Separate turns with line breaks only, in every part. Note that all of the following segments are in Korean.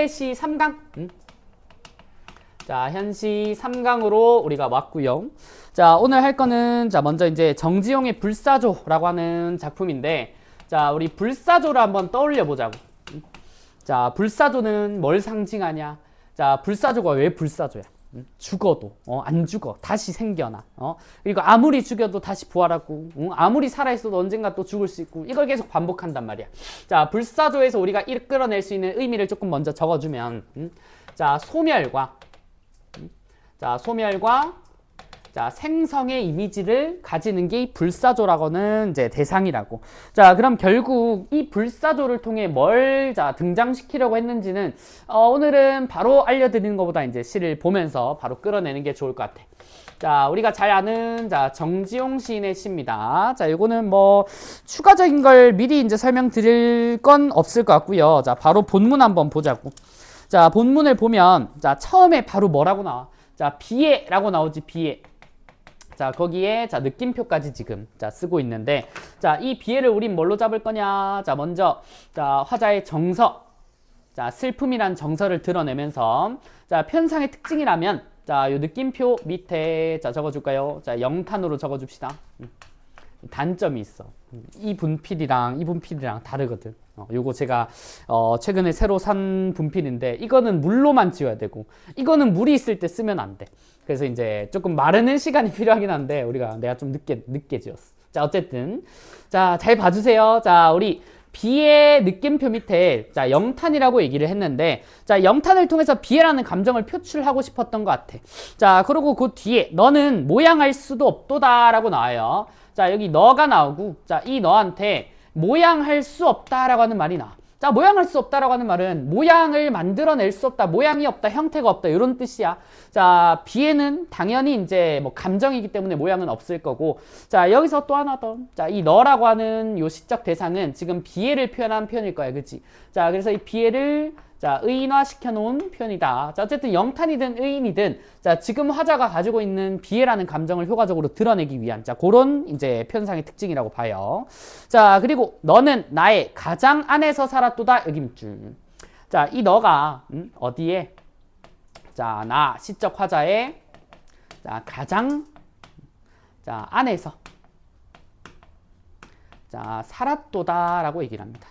현시 3강. 자, 현시 3강으로 우리가 왔고요. 자, 오늘 할 거는 자, 먼저 이제 정지용의 불사조라고 하는 작품인데, 자, 우리 불사조를 한번 떠올려 보자고. 자, 불사조는 뭘 상징하냐? 자, 불사조가 왜 불사조야? 죽어도 안 죽어, 다시 생겨나. 그리고 아무리 죽여도 다시 부활하고, 아무리 살아있어도 언젠가 또 죽을 수 있고, 이걸 계속 반복한단 말이야. 자, 불사조에서 우리가 이끌어낼 수 있는 의미를 조금 먼저 적어주면, 자, 소멸과 자, 생성의 이미지를 가지는 게 이 불사조라고는 이제 대상이라고. 자, 그럼 결국 이 불사조를 통해 뭘 자, 등장시키려고 했는지는 오늘은 바로 알려드리는 것보다 이제 시를 보면서 바로 끌어내는 게 좋을 것 같아. 자, 우리가 잘 아는 자, 정지용 시인의 시입니다. 자, 이거는 뭐 추가적인 걸 미리 이제 설명드릴 건 없을 것 같고요. 자, 바로 본문 한번 보자고. 자, 본문을 보면 자, 처음에 바로 뭐라고 나와? 자, 비애라고 나오지, 비애. 자, 거기에 자, 느낌표까지 지금 자, 쓰고 있는데, 자, 이 비애를 우린 뭘로 잡을 거냐? 자, 먼저 자, 화자의 정서. 자, 슬픔이란 정서를 드러내면서, 자, 편상의 특징이라면, 자, 요 느낌표 밑에 자, 적어줄까요? 자, 영탄으로 적어줍시다. 단점이 있어. 이 분필이랑 이 분필이랑 다르거든. 요거 제가 최근에 새로 산 분필인데, 이거는 물로만 지워야 되고, 이거는 물이 있을 때 쓰면 안 돼. 그래서 이제 조금 마르는 시간이 필요하긴 한데, 내가 좀 늦게 지었어. 자, 어쨌든 자, 잘 봐주세요. 자, 우리 비의 느낌표 밑에 자, 영탄이라고 얘기를 했는데, 자, 영탄을 통해서 비애라는 감정을 표출하고 싶었던 것 같아. 자, 그리고 그 뒤에 너는 모양할 수도 없도다 라고 나와요. 자, 여기 너가 나오고, 자, 이 너한테 모양할 수 없다라고 하는 말이 나와. 자, 모양할 수 없다라고 하는 말은 모양을 만들어낼 수 없다, 모양이 없다, 형태가 없다, 이런 뜻이야. 자, 비애는 당연히 이제 뭐 감정이기 때문에 모양은 없을 거고, 자, 여기서 또 하나 더. 자, 이 너라고 하는 요 시적 대상은 지금 비애를 표현한 표현일 거야, 그치? 자, 그래서 이 비애를 자, 의인화시켜 놓은 표현이다. 자, 어쨌든 영탄이든 의인이든, 자, 지금 화자가 가지고 있는 비애라는 감정을 효과적으로 드러내기 위한, 자, 그런 이제 편상의 특징이라고 봐요. 자, 그리고 너는 나의 가장 안에서 살았도다, 여기 밑줄. 자, 이 너가, 어디에? 자, 나, 시적 화자의, 자, 가장, 자, 안에서, 자, 살았도다, 라고 얘기를 합니다.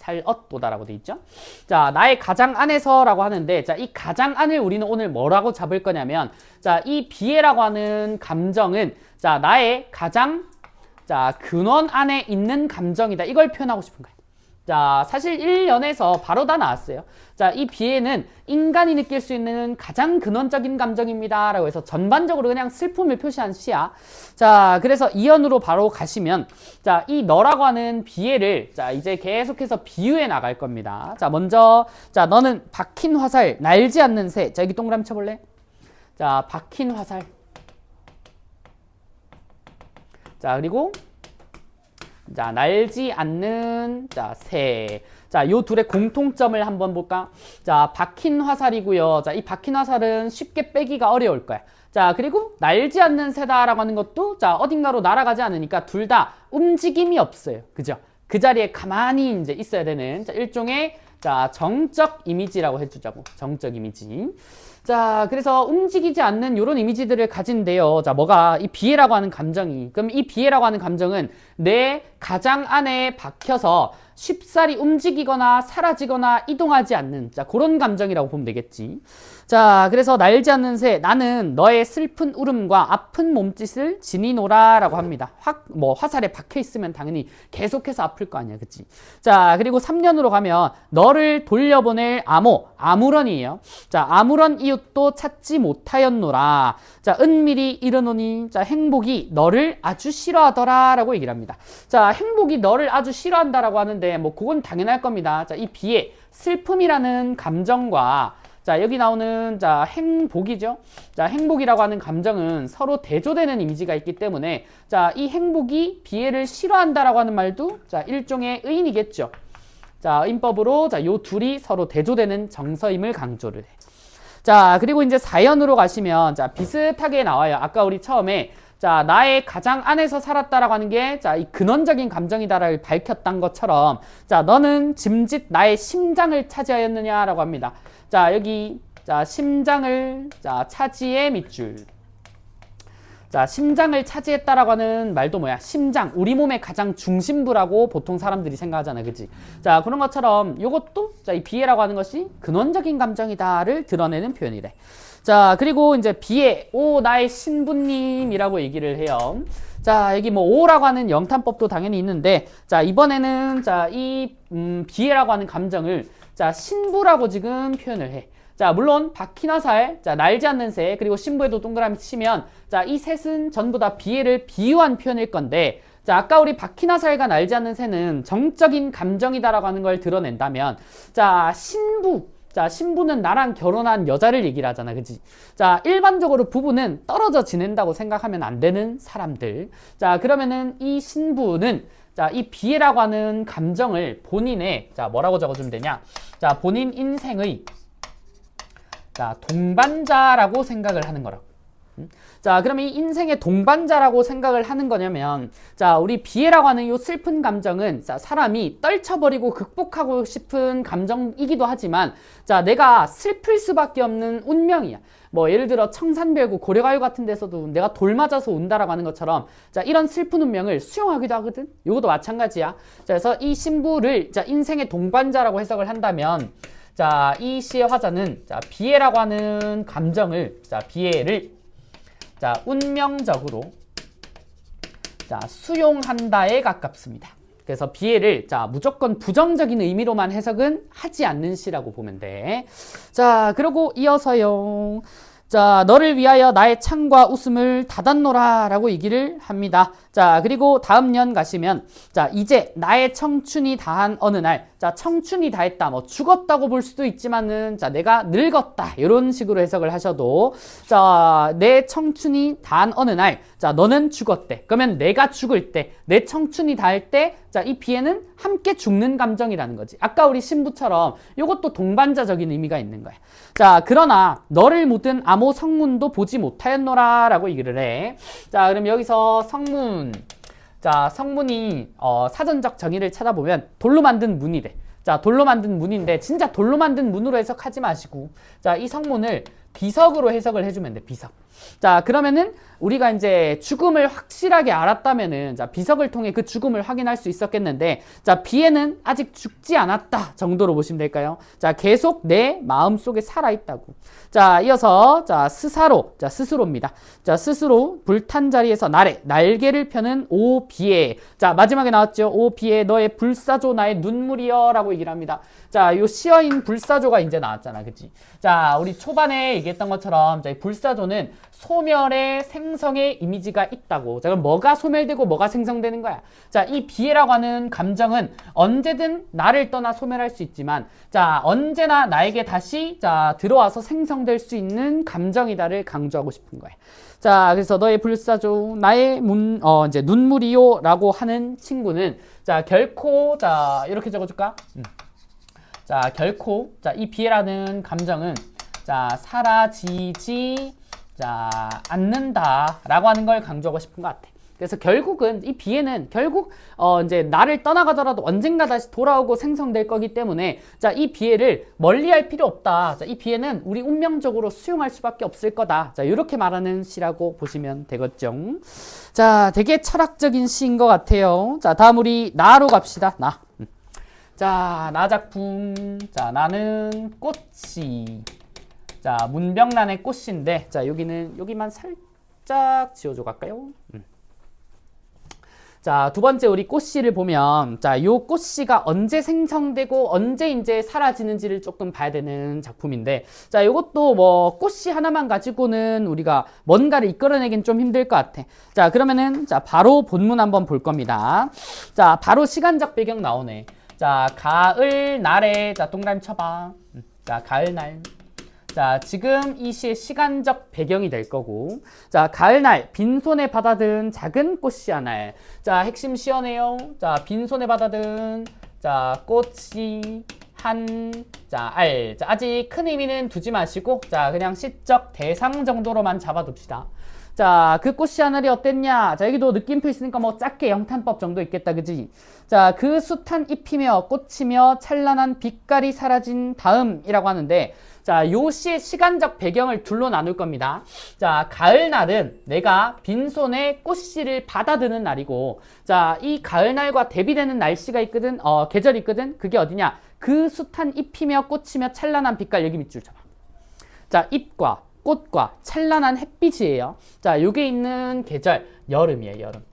살었도다라고 돼 있죠. 자, 나의 가장 안에서라고 하는데, 자, 이 가장 안을 우리는 오늘 뭐라고 잡을 거냐면, 자, 이 비애라고 하는 감정은 자, 나의 가장 자, 근원 안에 있는 감정이다. 이걸 표현하고 싶은 거예요. 자, 사실 1년에서 바로 다 나왔어요. 자, 이 비애는 인간이 느낄 수 있는 가장 근원적인 감정입니다 라고 해서 전반적으로 그냥 슬픔을 표시한 시야. 자, 그래서 이연으로 바로 가시면, 자, 이 너라고 하는 비애를 자, 이제 계속해서 비유해 나갈 겁니다. 자, 먼저 자, 너는 박힌 화살, 날지 않는 새. 자, 여기 동그라미 쳐볼래? 자, 박힌 화살. 자, 그리고 자, 날지 않는 자, 새. 자, 요 둘의 공통점을 한번 볼까? 자, 박힌 화살이고요. 자, 이 박힌 화살은 쉽게 빼기가 어려울 거야. 자, 그리고 날지 않는 새다라고 하는 것도 자, 어딘가로 날아가지 않으니까 둘 다 움직임이 없어요. 그죠? 그 자리에 가만히 이제 있어야 되는 자, 일종의 자, 정적 이미지라고 해주자고. 정적 이미지. 자, 그래서 움직이지 않는 이런 이미지들을 가진대요. 자, 뭐가 이 비애라고 하는 감정이. 그럼 이 비애라고 하는 감정은 내 가장 안에 박혀서 쉽사리 움직이거나 사라지거나 이동하지 않는 자, 그런 감정이라고 보면 되겠지. 자, 그래서 날지 않는 새, 나는 너의 슬픈 울음과 아픈 몸짓을 지니노라 라고 합니다. 화살에 박혀 있으면 당연히 계속해서 아플 거 아니야, 그치? 자, 그리고 3년으로 가면 너를 돌려보낼 아무런이에요. 자, 아무런 이웃도 찾지 못하였노라. 자, 은밀히 이르노니, 자, 행복이 너를 아주 싫어하더라 라고 얘기를 합니다. 자, 행복이 너를 아주 싫어한다라고 하는데, 뭐, 그건 당연할 겁니다. 자, 이 비애, 슬픔이라는 감정과 자, 여기 나오는 자, 행복이죠. 자, 행복이라고 하는 감정은 서로 대조되는 이미지가 있기 때문에 자, 이 행복이 비애를 싫어한다라고 하는 말도 자, 일종의 의인이겠죠. 자, 인법으로 자, 요 둘이 서로 대조되는 정서임을 강조를 해. 자, 그리고 이제 사연으로 가시면 자, 비슷하게 나와요. 아까 우리 처음에 자, 나의 가장 안에서 살았다라고 하는 게, 자, 이 근원적인 감정이다를 밝혔던 것처럼, 자, 너는 짐짓 나의 심장을 차지하였느냐라고 합니다. 자, 여기, 자, 심장을, 자, 차지의 밑줄. 자, 심장을 차지했다라고 하는 말도 뭐야? 심장, 우리 몸의 가장 중심부라고 보통 사람들이 생각하잖아, 그치? 자, 그런 것처럼 요것도, 자, 이 비애라고 하는 것이 근원적인 감정이다를 드러내는 표현이래. 자, 그리고 이제 비애, 오, 나의 신부님이라고 얘기를 해요. 자, 여기 뭐 오라고 하는 영탄법도 당연히 있는데, 자, 이번에는, 자, 이, 비애라고 하는 감정을, 자, 신부라고 지금 표현을 해. 자, 물론 바퀴나 살, 자, 날지 않는 새, 그리고 신부에도 동그라미 치면, 자, 이 셋은 전부 다 비애를 비유한 표현일 건데, 자, 아까 우리 바퀴나 살과 날지 않는 새는 정적인 감정이다라고 하는 걸 드러낸다면, 자, 신부, 자, 신부는 나랑 결혼한 여자를 얘기를 하잖아, 그치? 자, 일반적으로 부부는 떨어져 지낸다고 생각하면 안 되는 사람들. 자, 그러면은 이 신부는, 자, 이 비애라고 하는 감정을 본인의, 자, 뭐라고 적어주면 되냐? 자, 본인 인생의, 자, 동반자라고 생각을 하는 거라고. 자, 그럼 이 인생의 동반자라고 생각을 하는 거냐면, 자, 우리 비애라고 하는 이 슬픈 감정은, 자, 사람이 떨쳐버리고 극복하고 싶은 감정이기도 하지만, 자, 내가 슬플 수밖에 없는 운명이야. 뭐 예를 들어 청산별구, 고려가요 같은 데서도 내가 돌 맞아서 온다라고 하는 것처럼, 자, 이런 슬픈 운명을 수용하기도 하거든. 이것도 마찬가지야. 자, 그래서 이 신부를, 자, 인생의 동반자라고 해석을 한다면, 자, 이 시의 화자는, 자, 비애라고 하는 감정을, 자, 비애를, 자, 운명적으로, 자, 수용한다에 가깝습니다. 그래서 비애를, 자, 무조건 부정적인 의미로만 해석은 하지 않는 시라고 보면 돼. 자, 그리고 이어서요. 자, 너를 위하여 나의 창과 웃음을 닫았노라 라고 얘기를 합니다. 자, 그리고 다음 년 가시면, 자, 이제 나의 청춘이 다한 어느 날, 자, 청춘이 다했다, 뭐 죽었다고 볼 수도 있지만은, 자, 내가 늙었다, 이런 식으로 해석을 하셔도, 자, 내 청춘이 다한 어느 날, 자, 너는 죽었대. 그러면 내가 죽을 때, 내 청춘이 닿을 때, 자, 이 비애는 함께 죽는 감정이라는 거지. 아까 우리 신부처럼 이것도 동반자적인 의미가 있는 거야. 자, 그러나 너를 묻은 암호 성문도 보지 못하였노라 라고 얘기를 해. 자, 그럼 여기서 성문, 자, 성문이 사전적 정의를 찾아보면 돌로 만든 문이래. 자, 돌로 만든 문인데 진짜 돌로 만든 문으로 해석하지 마시고, 자, 이 성문을 비석으로 해석을 해주면 돼. 비석. 자, 그러면은 우리가 이제 죽음을 확실하게 알았다면은, 자, 비석을 통해 그 죽음을 확인할 수 있었겠는데, 자, 비애는 아직 죽지 않았다 정도로 보시면 될까요? 자, 계속 내 마음속에 살아있다고. 자, 이어서, 자, 스사로, 자, 스스로입니다. 자, 스스로 불탄 자리에서 날개를 펴는 오 비애. 자, 마지막에 나왔죠. 오 비애 너의 불사조 나의 눈물이여 라고 얘기를 합니다. 자, 요 시어인 불사조가 이제 나왔잖아, 그치? 자, 우리 초반에 얘기했던 것처럼, 자, 이 불사조는 소멸의 생성의 이미지가 있다고. 자, 그럼 뭐가 소멸되고 뭐가 생성되는 거야? 자, 이 비애라고 하는 감정은 언제든 나를 떠나 소멸할 수 있지만, 자, 언제나 나에게 다시, 자, 들어와서 생성될 수 있는 감정이다를 강조하고 싶은 거야. 자, 그래서 너의 불사조, 나의 이제 눈물이요 라고 하는 친구는, 자, 결코, 자, 이렇게 적어줄까? 자, 결코, 자, 이 비애라는 감정은, 자, 사라지지, 자, 않는다 라고 하는 걸 강조하고 싶은 것 같아. 그래서 결국은 이 비애는 결국 이제 나를 떠나가더라도 언젠가 다시 돌아오고 생성될 거기 때문에, 자, 이 비애를 멀리할 필요 없다. 자, 이 비애는 우리 운명적으로 수용할 수밖에 없을 거다. 자, 이렇게 말하는 시라고 보시면 되겠죠. 자, 되게 철학적인 시인 것 같아요. 자, 다음 우리 나로 갑시다. 나. 자, 나 작품. 자, 나는 꽃이. 자, 문병란의 꽃인데, 자, 여기만 살짝 지워줘 갈까요? 자, 두 번째 우리 꽃씨를 보면, 자, 요 꽃씨가 언제 생성되고 언제 이제 사라지는지를 조금 봐야 되는 작품인데, 자, 요것도 뭐 꽃씨 하나만 가지고는 우리가 뭔가를 이끌어내긴 좀 힘들 것 같아. 자, 그러면은, 자, 바로 본문 한번 볼 겁니다. 자, 바로 시간적 배경 나오네. 자, 가을 날에, 자, 동그라미 쳐봐. 자, 가을 날. 자, 지금 이 시의 시간적 배경이 될 거고, 자, 가을날 빈손에 받아든 작은 꽃이 하나에, 자, 핵심 시어네요. 자, 빈손에 받아든, 자, 꽃이 자, 자, 아직 큰 의미는 두지 마시고, 자, 그냥 시적 대상 정도로만 잡아둡시다. 자, 그 꽃이 하늘이 어땠냐? 자, 여기도 느낌표 있으니까 뭐 작게 영탄법 정도 있겠다, 그지? 자, 그 숱한 잎이며 꽃이며 찬란한 빛깔이 사라진 다음이라고 하는데, 자, 요 시의 시간적 배경을 둘로 나눌 겁니다. 자, 가을날은 내가 빈손에 꽃씨를 받아드는 날이고, 자, 이 가을날과 대비되는 날씨가 있거든, 계절이 있거든. 그게 어디냐? 그 숱한 잎이며 꽃이며 찬란한 빛깔, 여기 밑줄 잡아. 자, 잎과 꽃과 찬란한 햇빛이에요. 자, 요게 있는 계절 여름이에요. 여름.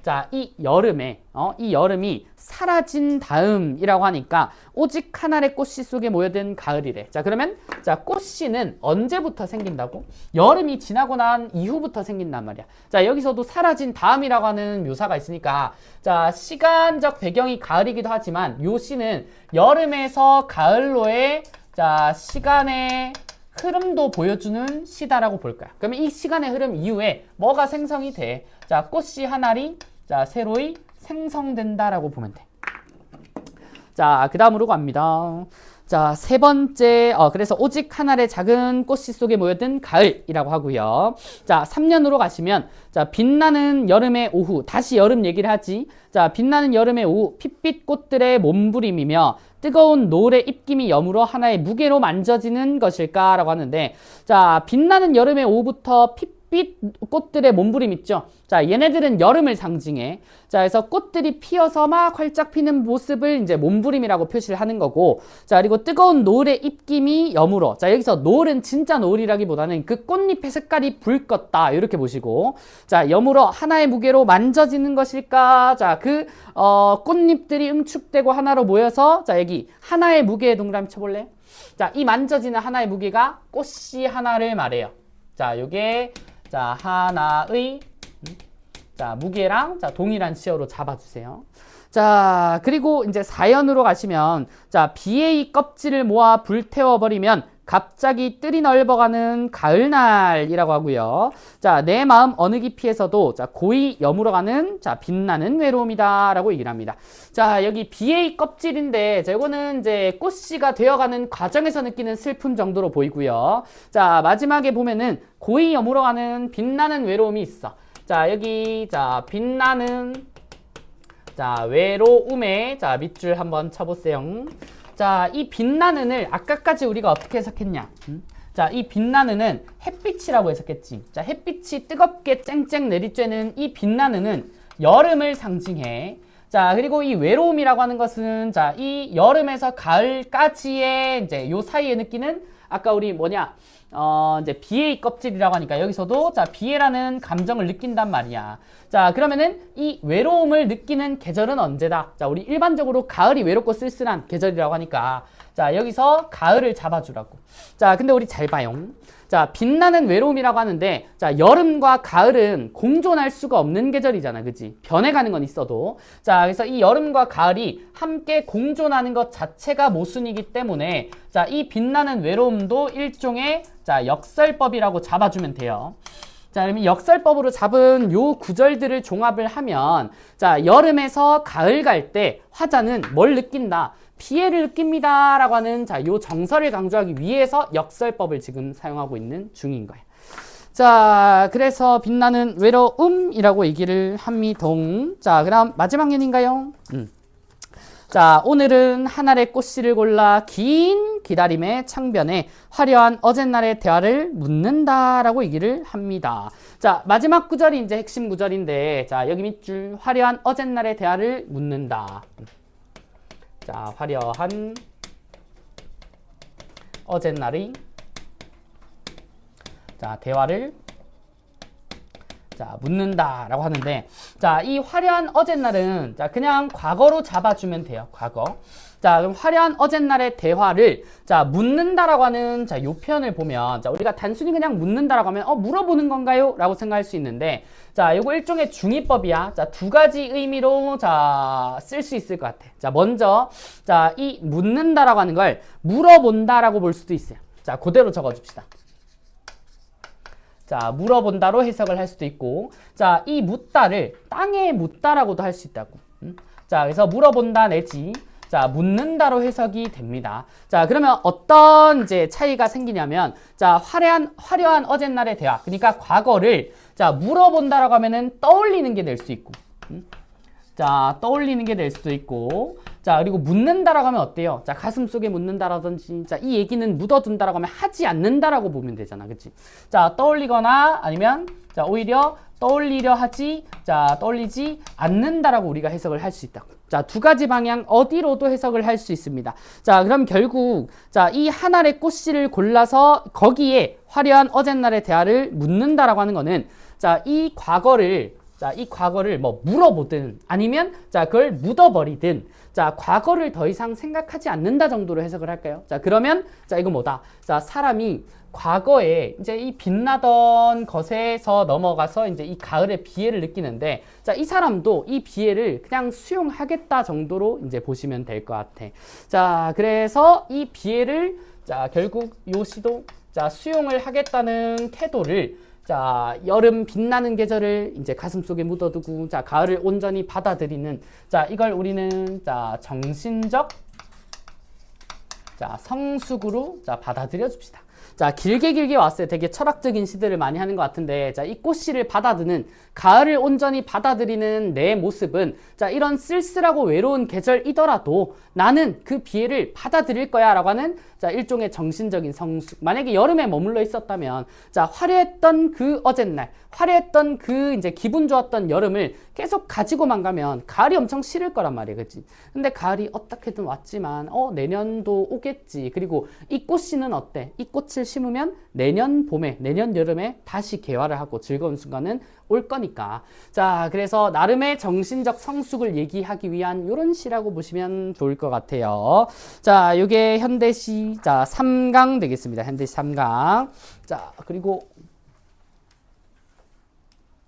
자, 이 여름이 사라진 다음이라고 하니까 오직 하나의 꽃씨 속에 모여든 가을이래. 자, 그러면 자, 꽃씨는 언제부터 생긴다고? 여름이 지나고 난 이후부터 생긴단 말이야. 자, 여기서도 사라진 다음이라고 하는 묘사가 있으니까 자, 시간적 배경이 가을이기도 하지만 요 시는 여름에서 가을로의 자, 시간의 흐름도 보여주는 시다라고 볼 거야. 그러면 이 시간의 흐름 이후에 뭐가 생성이 돼? 자, 꽃씨 한 알이 자, 새로이 생성된다라고 보면 돼. 자, 그 다음으로 갑니다. 자, 세 번째, 그래서 오직 한 알의 작은 꽃씨 속에 모여든 가을이라고 하고요. 자, 3년으로 가시면, 자, 빛나는 여름의 오후, 다시 여름 얘기를 하지. 자, 빛나는 여름의 오후, 핏빛 꽃들의 몸부림이며, 뜨거운 노을의 입김이 여물어 하나의 무게로 만져지는 것일까라고 하는데, 자, 빛나는 여름의 오후부터 핏빛 꽃들의 몸부림 있죠. 자, 얘네들은 여름을 상징해. 자, 그래서 꽃들이 피어서 막 활짝 피는 모습을 이제 몸부림이라고 표시를 하는 거고, 자, 그리고 뜨거운 노을의 입김이 여물어. 자, 여기서 노을은 진짜 노을이라기보다는 그 꽃잎의 색깔이 붉었다 이렇게 보시고, 자, 여물어 하나의 무게로 만져지는 것일까? 자, 그 꽃잎들이 응축되고 하나로 모여서, 자, 여기 하나의 무게의 동그라미 쳐볼래? 자, 이 만져지는 하나의 무게가 꽃씨 하나를 말해요. 자, 요게 자, 하나의 자, 무게랑 자, 동일한 시어로 잡아주세요. 자, 그리고 이제 4연으로 가시면 자, 비의 껍질을 모아 불태워버리면 갑자기 뜰이 넓어가는 가을날이라고 하고요. 자, 내 마음 어느 깊이에서도 자, 고이 여물어가는 자, 빛나는 외로움이다라고 얘기를 합니다. 자, 여기 비의 껍질인데 자, 이거는 이제 꽃씨가 되어가는 과정에서 느끼는 슬픔 정도로 보이고요. 자, 마지막에 보면은 고이 여물어가는 빛나는 외로움이 있어. 자, 여기 자, 빛나는 자, 외로움에 자, 밑줄 한번 쳐보세요. 자, 이 빛나는을 아까까지 우리가 어떻게 해석했냐? 자, 이 빛나는은 햇빛이라고 해석했지. 자, 햇빛이 뜨겁게 쨍쨍 내리쬐는 이 빛나는은 여름을 상징해. 자, 그리고 이 외로움이라고 하는 것은 자, 이 여름에서 가을까지의 이제 요 사이에 느끼는 아까 우리 이제 비의 껍질이라고 하니까 여기서도 자, 비애라는 감정을 느낀단 말이야. 자, 그러면은 이 외로움을 느끼는 계절은 언제다? 자, 우리 일반적으로 가을이 외롭고 쓸쓸한 계절이라고 하니까 자, 여기서 가을을 잡아주라고. 자, 근데 우리 잘 봐요. 자, 빛나는 외로움이라고 하는데 자, 여름과 가을은 공존할 수가 없는 계절이잖아, 그치? 변해가는 건 있어도 자, 그래서 이 여름과 가을이 함께 공존하는 것 자체가 모순이기 때문에 자, 이 빛나는 외로움도 일종의 자, 역설법이라고 잡아주면 돼요. 자, 그러면 역설법으로 잡은 요 구절들을 종합을 하면 자, 여름에서 가을 갈 때 화자는 뭘 느낀다? 피해를 느낍니다 라고 하는 자, 요 정설을 강조하기 위해서 역설법을 지금 사용하고 있는 중인 거예요. 자, 그래서 빛나는 외로움이라고 얘기를 합니다. 자, 그럼 마지막 연인가요? 자, 오늘은 한 알의 꽃씨를 골라 긴 기다림의 창변에 화려한 어젯날의 대화를 묻는다라고 얘기를 합니다. 자, 마지막 구절이 이제 핵심 구절인데, 자, 여기 밑줄 화려한 어젯날의 대화를 묻는다. 자, 화려한 어젯날의 자, 대화를 자, 묻는다라고 하는데 자, 이 화려한 어젯날은 자, 그냥 과거로 잡아주면 돼요. 과거. 자, 그럼 화려한 어젯날의 대화를 자, 묻는다라고 하는 자, 요 표현을 보면 자, 우리가 단순히 그냥 묻는다라고 하면 물어보는 건가요? 라고 생각할 수 있는데 자, 요거 일종의 중의법이야. 자, 두 가지 의미로 자, 쓸 수 있을 것 같아. 자, 먼저 자, 이 묻는다라고 하는 걸 물어본다라고 볼 수도 있어요. 자, 그대로 적어 줍시다. 자, 물어본다로 해석을 할 수도 있고 자, 이 묻다를 땅에 묻다라고도 할 수 있다고. 자, 그래서 물어본다 내지 자, 묻는다로 해석이 됩니다. 자, 그러면 어떤 이제 차이가 생기냐면, 자, 화려한 어젯날의 대화. 그러니까 과거를, 자, 물어본다라고 하면은 떠올리는 게 될 수 있고, 자, 떠올리는 게 될 수도 있고, 자, 그리고 묻는다라고 하면 어때요? 자, 가슴 속에 묻는다라든지, 자, 이 얘기는 묻어둔다라고 하면 하지 않는다라고 보면 되잖아. 그치? 자, 떠올리거나 아니면, 자, 오히려 떠올리려 하지, 자, 떠올리지 않는다라고 우리가 해석을 할 수 있다. 자, 두 가지 방향 어디로도 해석을 할 수 있습니다. 자, 그럼 결국, 자, 이 한 알의 꽃씨를 골라서 거기에 화려한 어젯날의 대화를 묻는다라고 하는 거는, 자, 이 과거를 뭐 물어보든 아니면 자, 그걸 묻어버리든 자, 과거를 더 이상 생각하지 않는다 정도로 해석을 할까요? 자, 그러면 자, 이거 뭐다? 자, 사람이 과거에 이제 이 빛나던 것에서 넘어가서 이제 이 가을의 비애를 느끼는데, 자, 이 사람도 이 비애를 그냥 수용하겠다 정도로 이제 보시면 될 것 같아. 자, 그래서 이 비애를 자, 결국 요 시도 자, 수용을 하겠다는 태도를 자, 여름 빛나는 계절을 이제 가슴속에 묻어두고, 자, 가을을 온전히 받아들이는, 자, 이걸 우리는, 자, 정신적, 자, 성숙으로, 자, 받아들여 줍시다. 자, 길게 왔어요. 되게 철학적인 시들을 많이 하는 것 같은데, 자, 이 꽃씨를 받아드는, 가을을 온전히 받아들이는 내 모습은, 자, 이런 쓸쓸하고 외로운 계절이더라도 나는 그 비애를 받아들일 거야 라고 하는, 자, 일종의 정신적인 성숙. 만약에 여름에 머물러 있었다면, 자, 화려했던 그 어젯날, 화려했던 그 이제 기분 좋았던 여름을 계속 가지고만 가면 가을이 엄청 싫을 거란 말이야, 그치? 근데 가을이 어떻게든 왔지만, 내년도 오겠지. 그리고 이 꽃씨는 어때? 이 꽃을 심으면 내년 봄에, 내년 여름에 다시 개화를 하고 즐거운 순간은 올 거니까. 자, 그래서 나름의 정신적 성숙을 얘기하기 위한 이런 시라고 보시면 좋을 것 같아요. 자, 이게 현대시, 자, 3강 되겠습니다. 현대시 3강. 자, 그리고